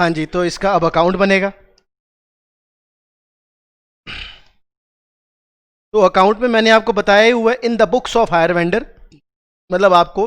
हाँ जी, तो इसका अब अकाउंट बनेगा। तो अकाउंट में मैंने आपको बताया ही हुआ है, in the books of higher vendor, मतलब आपको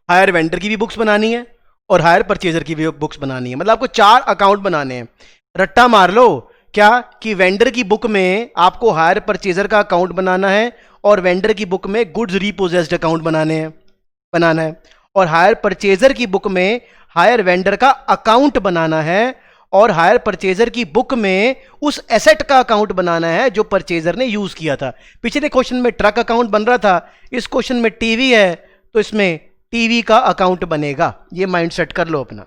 हायर वेंडर की भी बुक्स बनानी है और हायर परचेजर की भी बुक्स बनानी है। मतलब आपको चार अकाउंट बनाने हैं। रट्टा मार लो क्या, कि वेंडर की बुक में आपको हायर परचेजर का अकाउंट बनाना है और वेंडर की बुक में गुड्स रीपोजेस्ड अकाउंट बनाना है, और हायर परचेजर की बुक में हायर वेंडर का अकाउंट बनाना है, और हायर परचेजर की बुक में उस एसेट का अकाउंट बनाना है जो परचेजर ने यूज किया था। पिछले क्वेश्चन में ट्रक अकाउंट बन रहा था, इस क्वेश्चन में टीवी है, तो इसमें टीवी का अकाउंट बनेगा। ये माइंड सेट कर लो अपना।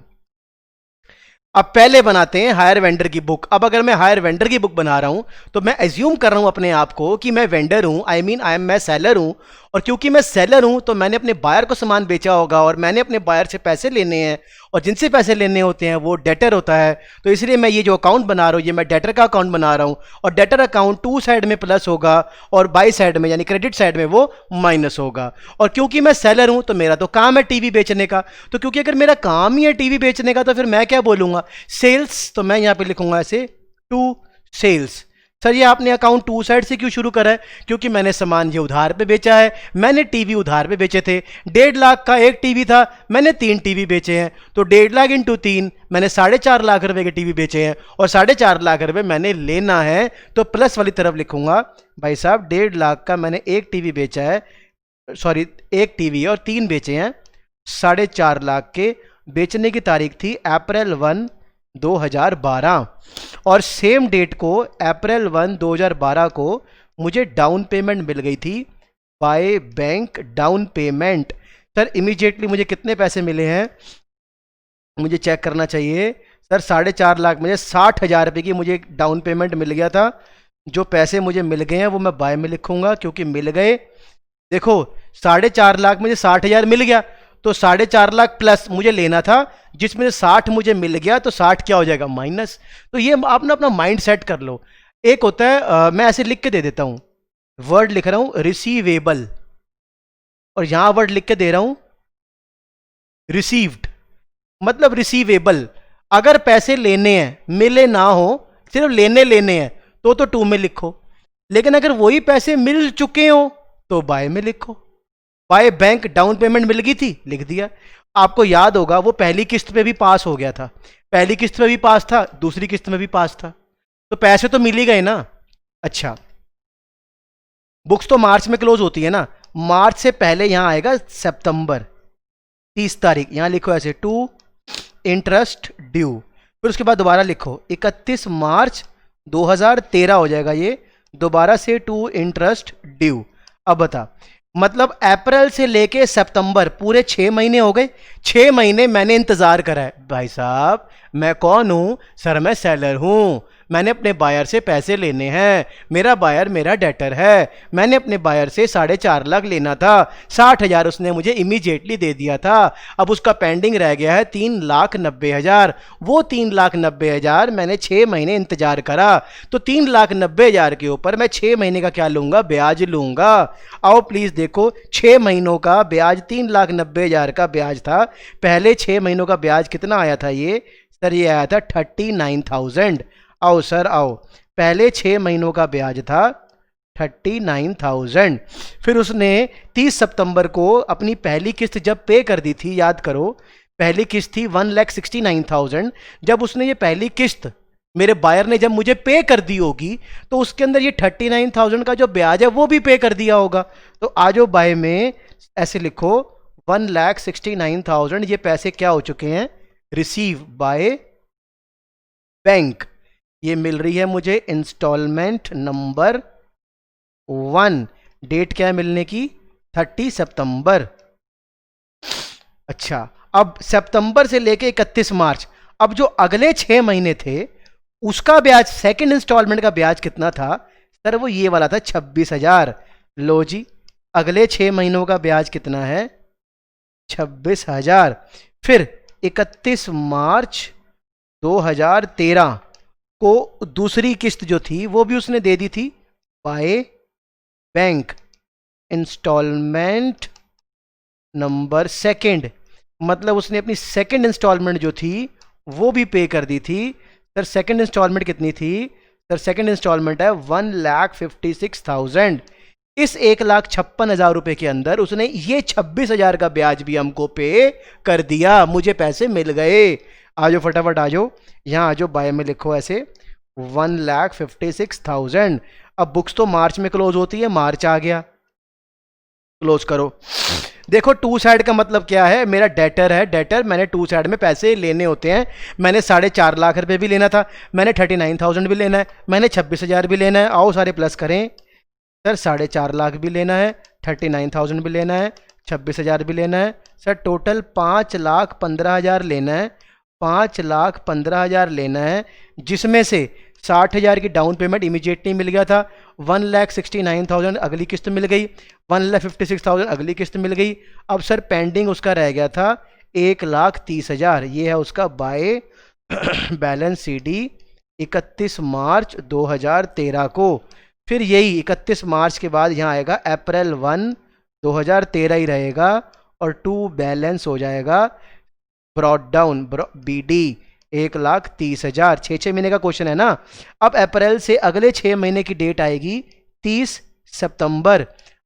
अब पहले बनाते हैं हायर वेंडर की बुक। अब अगर मैं हायर वेंडर की बुक बना रहा हूं तो मैं एज्यूम कर रहा हूं अपने आप को कि मैं वेंडर हूं, मैं सेलर हूं, और क्योंकि मैं सेलर हूं तो मैंने अपने बायर को सामान बेचा होगा और मैंने अपने बायर से पैसे लेने हैं, और जिनसे पैसे लेने होते हैं वो डेटर होता है। तो इसलिए मैं ये जो अकाउंट बना रहा हूं, ये मैं डेटर का अकाउंट बना रहा हूं, और डेटर अकाउंट टू साइड में प्लस होगा और बाई साइड में यानी क्रेडिट साइड में वो माइनस होगा। और क्योंकि मैं सेलर हूं तो मेरा तो काम है टीवी बेचने का, तो क्योंकि अगर मेरा काम ही है टीवी बेचने का तो फिर मैं क्या बोलूंगा, सेल्स। तो मैं यहां पे लिखूंगा ऐसे, टू सेल्स। सर ये आपने अकाउंट टू साइड से क्यों शुरू करा है? क्योंकि मैंने सामान ये उधार पे बेचा है, मैंने टीवी उधार पे बेचे थे। 1.5 लाख का एक टीवी था, मैंने 3 टीवी बेचे हैं, तो 1.5 लाख इंटू 3 मैंने 4.5 लाख रुपए के टीवी बेचे हैं, और 4.5 लाख रुपए मैंने लेना है, तो प्लस वाली तरफ लिखूंगा भाई साहब 1.5 लाख का मैंने एक टीवी बेचा है, सॉरी एक टीवी और 3 बेचे हैं 4.5 लाख के। बेचने की तारीख थी अप्रैल 1 2012, और सेम डेट को अप्रैल 1 2012 को मुझे डाउन पेमेंट मिल गई थी by bank down payment. Sir immediately मुझे कितने पैसे मिले हैं मुझे चेक करना चाहिए। सर 4.5 लाख, मुझे 60,000 रुपये की मुझे डाउन पेमेंट मिल गया था। जो पैसे मुझे मिल गए हैं वो मैं बाय में लिखूंगा क्योंकि मिल गए। देखो 4.5 लाख मुझे 60,000 मिल गया, तो 4.5 लाख प्लस मुझे लेना था, जिसमें 60 मुझे मिल गया, तो 60 क्या हो जाएगा, माइनस। तो ये आप ना अपना माइंड सेट कर लो। एक होता है मैं ऐसे लिख के दे देता हूं, वर्ड लिख रहा हूं रिसीवेबल, और यहां वर्ड लिख के दे रहा हूं रिसीव्ड, मतलब रिसीवेबल। अगर पैसे लेने हैं मिले ना हो, सिर्फ लेने लेने हैं, तो टू में लिखो। लेकिन अगर वही पैसे मिल चुके हो तो बाय में लिखो। बाय बैंक डाउन पेमेंट मिल गई थी, लिख दिया। आपको याद होगा वो पहली किस्त पे भी पास हो गया था, पहली किस्त पे भी पास था, दूसरी किस्त में भी पास था, तो पैसे तो मिल ही गए ना। अच्छा, बुक्स तो मार्च में क्लोज होती है ना, मार्च से पहले यहां आएगा सितंबर 30 तारीख, यहां लिखो ऐसे टू इंटरेस्ट ड्यू। फिर उसके बाद दोबारा लिखो 31 मार्च 2013 हो जाएगा ये, दोबारा से टू इंटरेस्ट ड्यू। अब बता, मतलब अप्रैल से लेके सितंबर पूरे 6 महीने हो गए। 6 महीने मैंने इंतजार करा है। भाई साहब मैं कौन हूं? सर मैं सेलर हूं, मैंने अपने बायर से पैसे लेने हैं, मेरा बायर मेरा डेटर है, मैंने अपने बायर से 4.5 लाख लेना था, 60,000 उसने मुझे इमीडिएटली दे दिया था। अब उसका पेंडिंग रह गया है 3,90,000। वो 3,90,000 मैंने 6 महीने इंतजार करा, तो 3,90,000 के ऊपर मैं 6 महीने का क्या लूंगा, ब्याज लूंगा। आओ प्लीज देखो, 6 महीनों का ब्याज 3,90,000 का ब्याज था। पहले 6 महीनों का ब्याज कितना आया था ये? सर ये आया था 39,000। आओ सर आओ, पहले 6 महीनों का ब्याज था 39,000। फिर उसने 30 सितंबर को अपनी पहली किस्त जब पे कर दी थी, याद करो पहली किस्त थी 1,69,000। जब उसने ये पहली किस्त मेरे बायर ने जब मुझे पे कर दी होगी, तो उसके अंदर ये 39,000 का जो ब्याज है वो भी पे कर दिया होगा। तो आजो बाय में ऐसे लिखो 1,69,000 ये पैसे क्या हो चुके हैं, रिसीव बाय बैंक। ये मिल रही है मुझे इंस्टॉलमेंट नंबर 1। डेट क्या है मिलने की, 30 सितंबर। अच्छा, अब सितंबर से लेके 31 मार्च, अब जो अगले 6 महीने थे उसका ब्याज, सेकंड इंस्टॉलमेंट का ब्याज कितना था? सर वो ये वाला था 26,000। लो जी, अगले 6 महीनों का ब्याज कितना है, 26,000। फिर 31 मार्च 2013 को दूसरी किस्त जो थी वो भी उसने दे दी थी by bank, instalment number second. मतलब उसने अपनी सेकंड इंस्टॉलमेंट जो थी वो भी पे कर दी थी। सर सेकंड इंस्टॉलमेंट कितनी थी? सर सेकंड इंस्टॉलमेंट है 1,56,000। इस 1,56,000 रुपए के अंदर उसने ये 26,000 का ब्याज भी हमको पे कर दिया, मुझे पैसे मिल गए। आ जाओ फटाफट आ जाओ, यहाँ आ जाओ, बाय में लिखो ऐसे 1,56,000। अब बुक्स तो मार्च में क्लोज होती है, मार्च आ गया, क्लोज करो। देखो टू साइड का मतलब क्या है, मेरा डेटर है, डेटर मैंने टू साइड में पैसे लेने होते हैं। मैंने 4.5 लाख रुपए भी लेना था, मैंने 39,000 भी लेना है, मैंने 26,000 भी लेना है। आओ सारे प्लस करें। सर 4.5 लाख भी लेना है, 39,000 भी लेना है, 26,000 भी लेना है। सर टोटल 5,15,000 लेना है, 5,15,000 लेना है, जिसमें से 60,000 की डाउन पेमेंट इमीडिएटली मिल गया था, 1,69,000 अगली किस्त मिल गई, 1,56,000 अगली किस्त मिल गई। अब सर पेंडिंग उसका रह गया था 1,30,000। ये है उसका बाय बैलेंस सीडी 31 मार्च 2013 को। फिर यही 31 मार्च के बाद यहाँ आएगा अप्रैल 1 2013 ही रहेगा, और टू बैलेंस हो जाएगा ब्रॉड डाउन बीडी 1,30,000। 6 महीने का क्वेश्चन है ना। अब अप्रैल से अगले 6 महीने की डेट आएगी 30 सितंबर।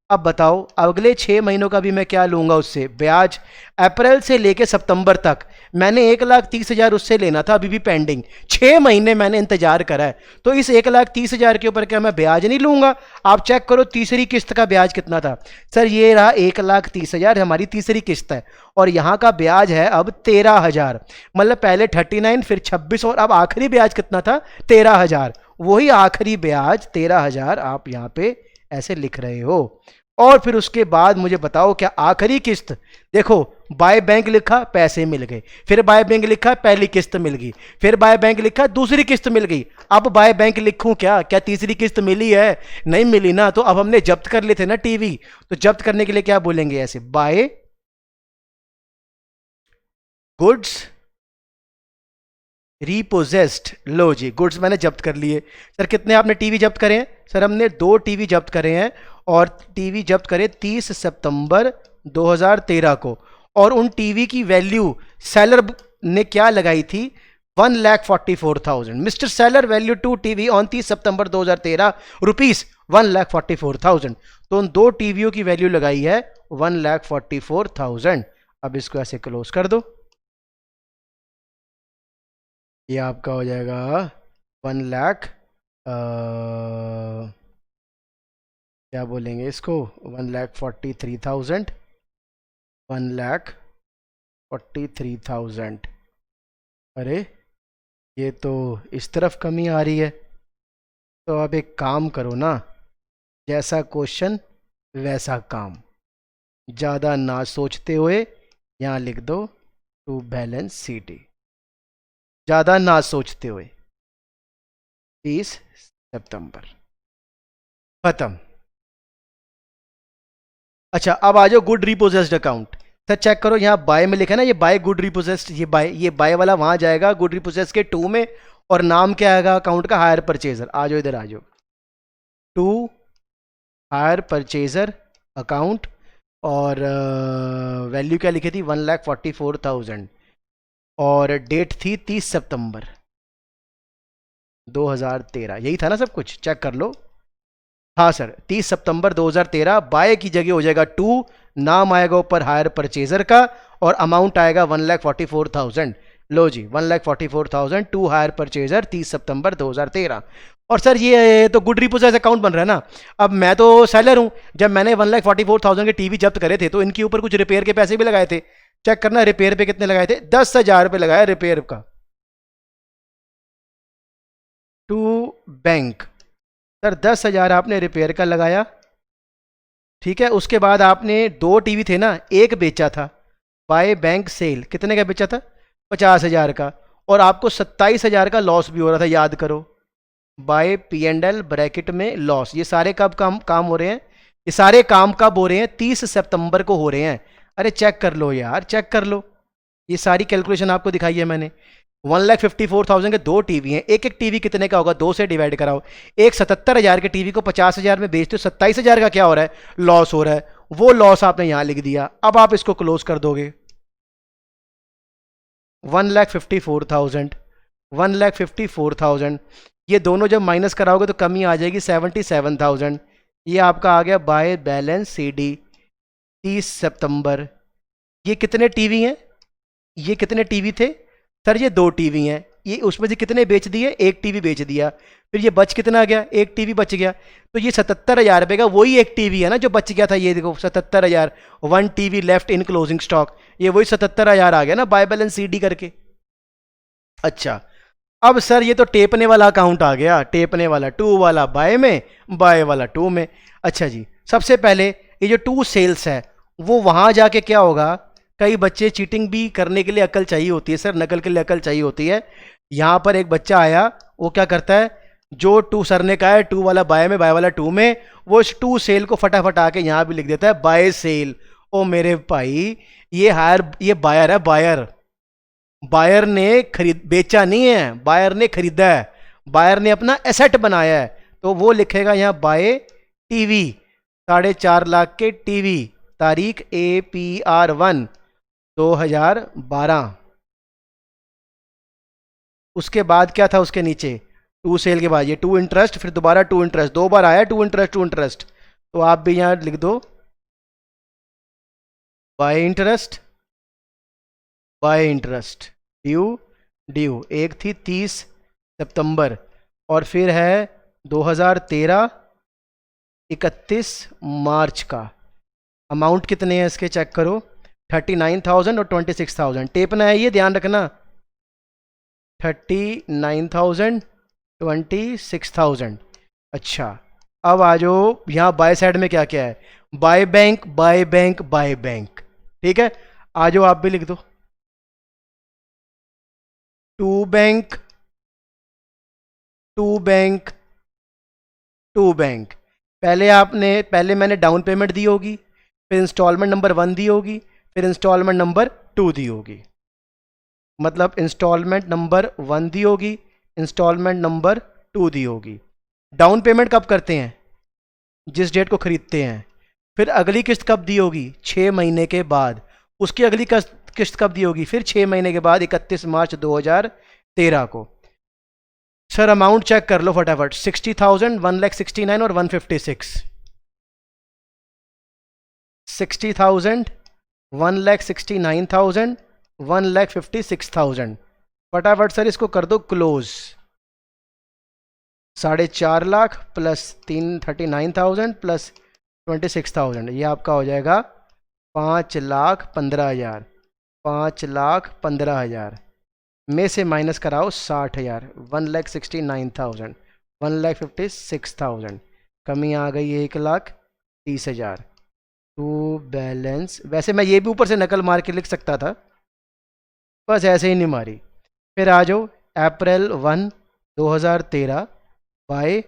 अब बताओ अगले 6 महीनों का भी मैं क्या लूंगा उससे ब्याज। अप्रैल से लेके सितंबर तक मैंने 1,30,000 उससे लेना था, अभी भी पेंडिंग। 6 महीने मैंने इंतजार करा है, तो इस 1,30,000 के ऊपर क्या मैं ब्याज नहीं लूंगा? आप चेक करो तीसरी किस्त का ब्याज कितना था। सर ये रहा 1,30,000 हमारी तीसरी किस्त है, और यहाँ का ब्याज है अब 13,000। मतलब पहले 39 फिर 26 और अब आखिरी ब्याज कितना था? 13,000। वही आखिरी ब्याज 13,000 आप यहाँ पे ऐसे लिख रहे हो। और फिर उसके बाद मुझे बताओ क्या आखिरी किस्त, देखो बाय बैंक लिखा पैसे मिल गए, फिर बाय बैंक लिखा पहली किस्त मिल गई, फिर बाय बैंक लिखा दूसरी किस्त मिल गई। अब बाय बैंक लिखूं क्या? क्या तीसरी किस्त मिली है? नहीं मिली ना। तो अब हमने जब्त कर लिए थे ना टीवी, तो जब्त करने के लिए क्या बोलेंगे ऐसे, बाय गुड्स रिपोजेस्ड। लो जी गुड्स मैंने जब्त कर लिए। सर कितने आपने टीवी जब्त करे हैं? सर हमने 2 टीवी जब्त करे हैं, और टीवी जब्त करे 30 सितंबर 2013 को। और उन टीवी की वैल्यू सेलर ने क्या लगाई थी? 1,44,000। Mister seller value 2 TV on 30 September 2013 rupees 1,44,000। तो उन 2 टीवियों की वैल्यू लगाई है 1,44,000। अब इसको ऐसे क्लोज कर दो, ये आपका हो जाएगा 1 लाख क्या बोलेंगे इसको, 1,43,000, 1,43,000। अरे ये तो इस तरफ कमी आ रही है। तो अब एक काम करो ना, जैसा क्वेश्चन वैसा काम, ज़्यादा ना सोचते हुए यहाँ लिख दो टू बैलेंस सीडी, ज़्यादा ना सोचते हुए 30 सितंबर, खत्म। अच्छा अब आ जाओ गुड रिपोजेस्ड अकाउंट। सर चेक करो यहाँ बाय में लिखा है ना, ये बाय गुड रिपोजेस्ड, ये बाय वाला वहां जाएगा गुड रिपोजेस्ड के 2 में, और नाम क्या आएगा अकाउंट का? Higher purchaser. आ जाओ इधर आ जाओ, टू हायर परचेजर अकाउंट, और वैल्यू क्या लिखी थी? 1,44,000, और डेट थी 30 सितंबर 2013। यही था ना सब कुछ? चेक कर लो। हाँ सर 30 सितंबर 2013। बाय की जगह हो जाएगा 2, नाम आएगा ऊपर हायर परचेजर का, और अमाउंट आएगा 1,44,000। लो जी 1,44,000 टू हायर परचेजर 30 सितंबर 2013। और सर ये तो गुड रिपोजेस अकाउंट बन रहा है ना। अब मैं तो सेलर हूं, जब मैंने 1,44,000 के टीवी जब्त करे थे तो इनके ऊपर कुछ रिपेयर के पैसे भी लगाए थे। चेक करना रिपेयर पे कितने लगाए थे? 10,000 रुपये लगाया रिपेयर का टू बैंक। सर 10,000 आपने रिपेयर का लगाया, ठीक है। उसके बाद आपने 2 टीवी थे ना, एक बेचा था बाय बैंक सेल, कितने का बेचा था? 50,000 का, और आपको 27,000 का लॉस भी हो रहा था, याद करो। बाय P&L ब्रैकेट में लॉस। ये सारे कब काम हो रहे हैं? ये सारे काम कब हो रहे हैं? 30 सितंबर को हो रहे हैं। अरे चेक कर लो यार, चेक कर लो, ये सारी कैलकुलेशन आपको दिखाई है मैंने। 1,54,000 के 2 टीवी हैं, एक एक टीवी कितने का होगा? 2 से डिवाइड कराओ। एक 77,000 के टीवी को 50,000 में बेचते हो, 27,000 का क्या हो रहा है? लॉस हो रहा है। वो लॉस आपने यहां लिख दिया। अब आप इसको क्लोज कर दोगे, 1,54,000, 1,54,000, ये दोनों जब माइनस कराओगे तो कमी आ जाएगी 77,000। ये आपका आ गया बाय बैलेंस सी डी 30 सितंबर। ये कितने टीवी हैं? ये कितने टीवी थे सर? ये 2 टीवी हैं। ये उसमें से कितने बेच दिए? 1 टीवी बेच दिया। फिर ये बच कितना गया? 1 टीवी बच गया। तो ये 77,000 रुपये का वही 1 टीवी है ना जो बच गया था। ये देखो 77,000, 1 TV left in closing stock, ये वही 77,000 आ गया ना बाय बैलेंस सी डी करके। अच्छा, अब सर ये तो टेपने वाला अकाउंट आ गया, टेपने वाला, टू वाला बाय में, बाय वाला टू में। अच्छा जी, सबसे पहले ये जो टू सेल्स है वो वहां जाके क्या होगा? कई बच्चे चीटिंग भी करने के लिए अकल चाहिए होती है सर, नकल के लिए अकल चाहिए होती है। यहाँ पर एक बच्चा आया, वो क्या करता है, जो टू सर ने कहा है टू वाला बाय में, बाय वाला टू में, वो इस टू सेल को फटाफट आके यहाँ भी लिख देता है बाय सेल। ओ मेरे भाई, ये हायर, ये बायर है, बायर। बायर ने खरीद, बेचा नहीं है, बायर ने खरीदा है, बायर ने अपना एसेट बनाया है। तो वो लिखेगा यहाँ बाय टीवी, 4.5 लाख के टीवी, तारीख APR1 2012। उसके बाद क्या था उसके नीचे? टू सेल के बाद ये टू इंटरेस्ट, फिर दोबारा टू इंटरेस्ट, 2 बार आया टू इंटरेस्ट, टू इंटरेस्ट। तो आप भी यहाँ लिख दो bye interest, bye interest, due, due. एक थी 30 सितंबर, और फिर है 2013 31 मार्च का। अमाउंट कितने हैं इसके चेक करो, 39,000 और 26,000। टेपना है ये, ध्यान रखना, 39,000 26,000। अच्छा, अब आ जाओ यहाँ बाय साइड में क्या क्या है? By bank, by bank, by bank. ठीक है, आ जाओ आप भी लिख दो to bank, to bank, to bank. पहले मैंने डाउन पेमेंट दी होगी, फिर इंस्टॉलमेंट नंबर 1 दी होगी, फिर इंस्टॉलमेंट नंबर 2 दी होगी। मतलब इंस्टॉलमेंट नंबर 1 दी होगी, इंस्टॉलमेंट नंबर 2 दी होगी। डाउन पेमेंट कब करते हैं? जिस डेट को खरीदते हैं। फिर अगली किस्त कब दी होगी? 6 महीने के बाद। उसकी अगली किस्त कब दी होगी? फिर 6 महीने के बाद, 31 मार्च 2013 को। सर अमाउंट चेक कर लो फटाफट, 60,000, 1,69,000 और 156। 60,000, 1,69,000, 1,56,000। फटाफट सर इसको कर दो क्लोज। 4.5 लाख प्लस 39,000 प्लस 26,000, ये आपका हो जाएगा 5,15,000। 5,15,000 में से माइनस कराओ 60,000, 1,69,000, 1,56,000, कमी आ गई 1,30,000। टू बैलेंस, वैसे मैं ये भी ऊपर से नकल मार के लिख सकता था, बस ऐसे ही नहीं मारी। फिर आ जाओ अप्रैल 1 2013 बाय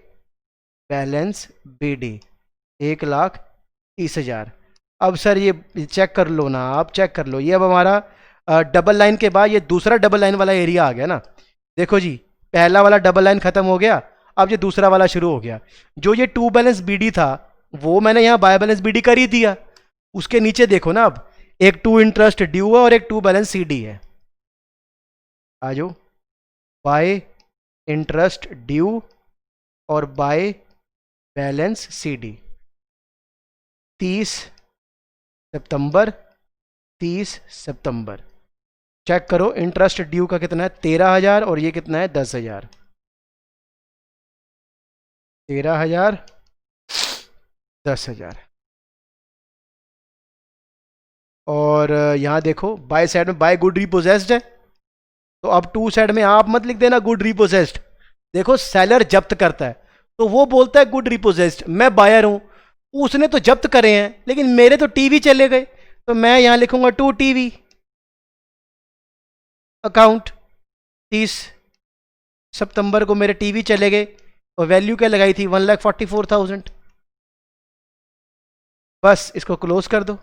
बैलेंस BD 1,30,000। अब सर ये चेक कर लो ना, आप चेक कर लो, ये अब हमारा डबल लाइन के बाद ये दूसरा डबल लाइन वाला एरिया आ गया ना। देखो जी, पहला वाला डबल लाइन खत्म हो गया, अब ये दूसरा वाला शुरू हो गया। जो ये टू बैलेंस BD था वो मैंने यहाँ बाय बैलेंस BD कर ही दिया। उसके नीचे देखो ना, अब एक टू इंटरेस्ट ड्यू है और एक टू बैलेंस CD है। आ जाओ, बाय इंटरेस्ट ड्यू और बाय बैलेंस CD 30 सितंबर, 30 सितंबर। चेक करो इंटरेस्ट ड्यू का कितना है, 13,000, और ये कितना है, 10,000। 13,000, 10,000। और यहाँ देखो बाय साइड में बाय गुड रिपोजेस्ड है, तो अब टू साइड में आप मत लिख देना गुड रिपोजेस्ड। देखो सेलर जब्त करता है तो वो बोलता है गुड रिपोजेस्ड, मैं बायर हूं, उसने तो जब्त करे हैं लेकिन मेरे तो टीवी चले गए, तो मैं यहां लिखूंगा 2 TV अकाउंट। 30 सितंबर को मेरे टीवी चले गए और वैल्यू क्या लगाई थी, 1,44,000। बस इसको क्लोज कर दो।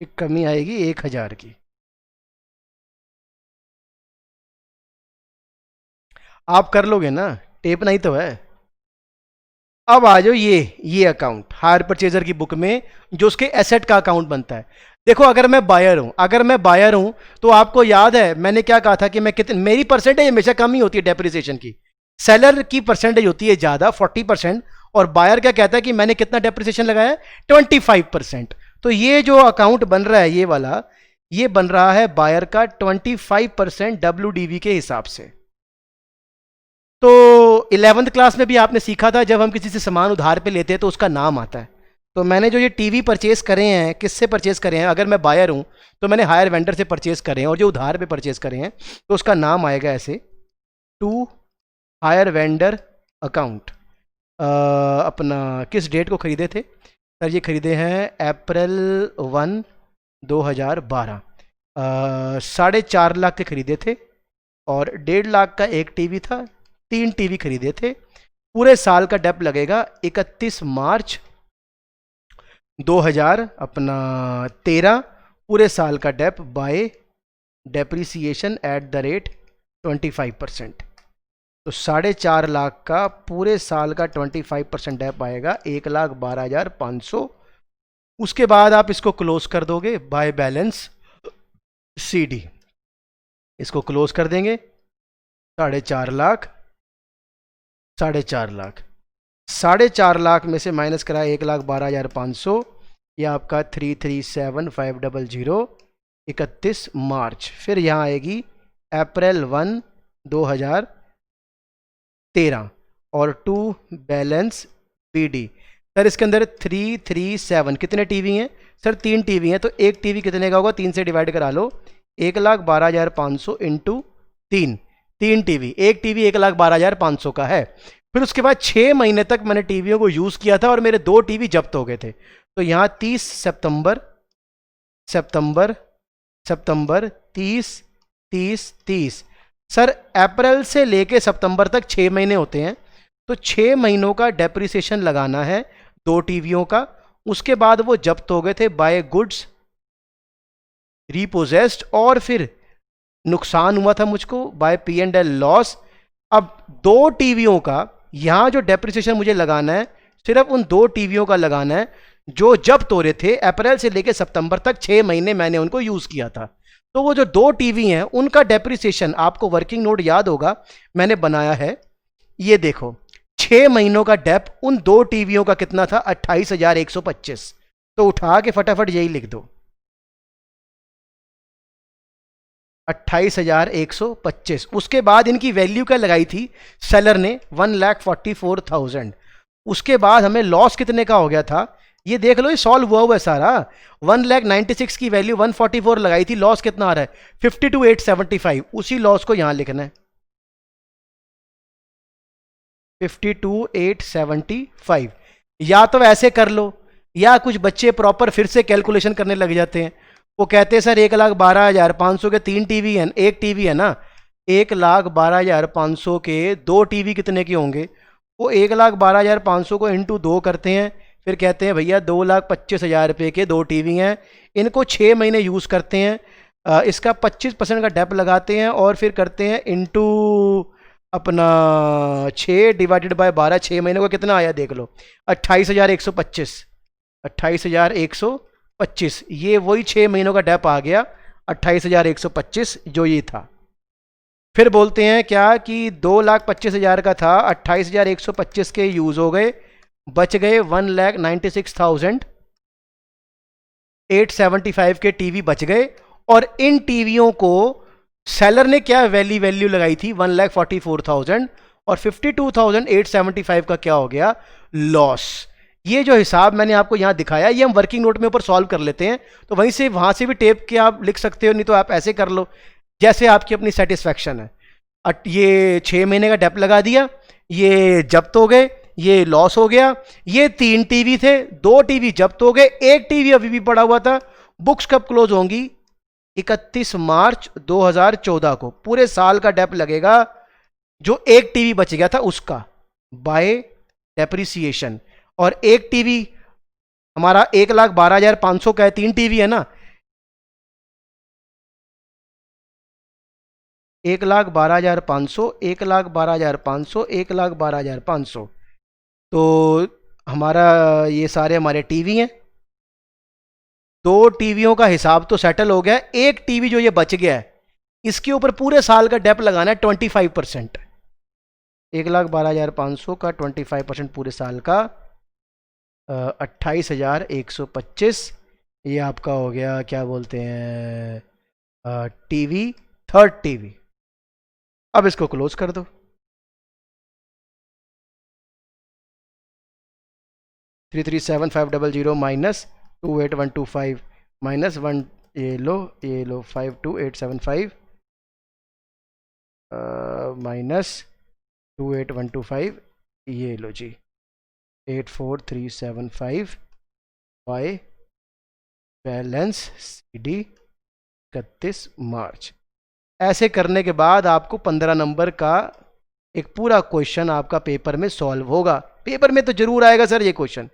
एक कमी आएगी 1,000 की। आप कर लोगे ना, टेप नहीं तो है। अब आ जाओ ये अकाउंट हायर परचेजर की बुक में जो उसके एसेट का अकाउंट बनता है। देखो अगर मैं बायर हूं तो आपको याद है मैंने क्या कहा था कि मैं कितने, मेरी परसेंटेज हमेशा कम ही होती है डेप्रिसिएशन की, सेलर की परसेंटेज होती है ज्यादा 40%, और बायर क्या कहता है कि मैंने कितना डेप्रिसिएशन लगाया 25%। तो ये जो अकाउंट बन रहा है ये वाला, ये बन रहा है बायर का 25% WDV के हिसाब से। तो 11th क्लास में भी आपने सीखा था जब हम किसी से सामान उधार पे लेते हैं तो उसका नाम आता है। तो मैंने जो ये टीवी परचेस करे हैं, किससे परचेस करे हैं, अगर मैं बायर हूं तो मैंने हायर वेंडर से परचेस करे हैं, और जो उधार पे परचेस करे हैं तो उसका नाम आएगा ऐसे, टू हायर वेंडर अकाउंट। अपना किस डेट को खरीदे थे सर? ये खरीदे हैं April 1, 2012। 4.5 लाख के खरीदे थे, और 1.5 लाख का एक टीवी था, 3 टीवी खरीदे थे। पूरे साल का डेप लगेगा 31 मार्च 2013, पूरे साल का डेप by depreciation at the rate 25%। तो 4.5 लाख का पूरे साल का 25% डेप आएगा 1,12,500। उसके बाद आप इसको क्लोज कर दोगे बाय बैलेंस CD, इसको क्लोज कर देंगे। 4.5 लाख, 4.5 लाख, 4.5 लाख में से माइनस करा 1,12,500, यह आपका 337,500, 31 मार्च। फिर यहाँ आएगी April 1, 2013, और टू बैलेंस BD। सर इसके अंदर 337 कितने टीवी हैं सर? 3 टीवी हैं, तो एक टीवी कितने का होगा? 3 से डिवाइड करा लो, 1,12,500 इंटू 3, 3 टीवी, एक टीवी 1,12,500 का है। फिर उसके बाद 6 महीने तक मैंने टीवियों को यूज किया था और मेरे 2 टीवी जब्त हो गए थे। तो यहां 30 सितंबर, सितंबर, सितंबर, 30, 30, 30। सर अप्रैल से लेके सितंबर तक 6 महीने होते हैं, तो 6 महीनों का डेप्रिसिएशन लगाना है 2 टीवियों का। उसके बाद वो जब्त हो गए थे बाय गुड्स रीपोजेस्ड, और फिर नुकसान हुआ था मुझको बाय P&L लॉस। अब 2 टीवियों का यहां जो डेप्रिसिएशन मुझे लगाना है, सिर्फ उन 2 टीवियों का लगाना है जो जब्त हो रहे थे अप्रैल से लेकर सितंबर तक, 6 महीने मैंने उनको यूज किया था। तो वो जो 2 टीवी हैं उनका डेप्रिसिएशन आपको वर्किंग नोट याद होगा मैंने बनाया है, ये देखो 6 महीनों का डेप उन 2 टीवियों का कितना था? 28,125। तो उठा के फटाफट यही लिख दो, 28,125। उसके बाद इनकी वैल्यू क्या लगाई थी सेलर ने? 1,44,000। उसके बाद हमें लॉस कितने का हो गया था ये देख लो, ये सॉल्व हुआ हुआ है सारा। 1,96,000 की वैल्यू 144 लगाई थी, लॉस कितना आ रहा है? 52,875। उसी लॉस को यहां लिखना है, 52,875। या तो ऐसे कर लो, या कुछ बच्चे प्रॉपर फिर से कैलकुलेशन करने लग जाते हैं। वो कहते हैं सर 1,12,500 के 3 टीवी हैं, एक टीवी है ना, 1,12,500 के 2 टीवी कितने के होंगे? वो 1,12,500 को इंटू 2 करते हैं, फिर कहते हैं भैया 2,25,000 रुपये के 2 टीवी हैं, इनको 6 महीने यूज़ करते हैं, इसका 25% का डेप लगाते हैं, और फिर करते हैं इंटू अपना 6 डिवाइडेड बाय 12, 6 महीने को कितना आया देख लो, 28,125, 28,125। ये वही 6 महीनों का डेप आ गया 28,125 जो ये था। फिर बोलते हैं क्या कि 2,25,000 का था, 28,125 के यूज हो गए, बच गए 1,96,875 के टीवी बच गए। और इन टीवियों को सेलर ने क्या वैल्यू लगाई थी? 1,44,000, और 52,875 का क्या हो गया? लॉस। ये जो हिसाब मैंने आपको यहां दिखाया ये हम वर्किंग नोट में ऊपर सॉल्व कर लेते हैं, तो वहीं से वहां से भी टेप के आप लिख सकते हो, नहीं तो आप ऐसे कर लो जैसे आपकी अपनी सेटिस्फैक्शन है। ये 6 महीने का डेप लगा दिया, ये जब्त हो गए, ये लॉस हो गया। ये 3 टीवी थे, 2 टीवी जब्त हो गए, एक टीवी अभी भी पड़ा हुआ था। बुक्स कब क्लोज होंगी? 31 मार्च 2014 को। पूरे साल का डेप लगेगा जो एक टीवी बच गया था उसका बाय डेप्रिसिएशन। और एक टीवी हमारा 1,12,500 का है, 3 टीवी है ना, 1,12,500, 1,12,500, 1,12,500। तो हमारा ये सारे हमारे टीवी हैं। दो टीवियों का हिसाब तो सेटल हो गया। एक टीवी जो ये बच गया है, इसके ऊपर पूरे साल का डेप लगाना है 25%। 1,12,500 का 25% पूरे साल का 28,125। ये आपका हो गया, क्या बोलते हैं, टीवी, थर्ड टीवी। अब इसको क्लोज कर दो। 337,500 माइनस 28,125 माइनस 1, ये लो 52,875 माइनस 28,125, ये लो जी 84,375 बाय बैलेंस CD 31 मार्च। ऐसे करने के बाद आपको 15 नंबर का एक पूरा क्वेश्चन आपका पेपर में सॉल्व होगा। पेपर में तो जरूर आएगा सर ये क्वेश्चन।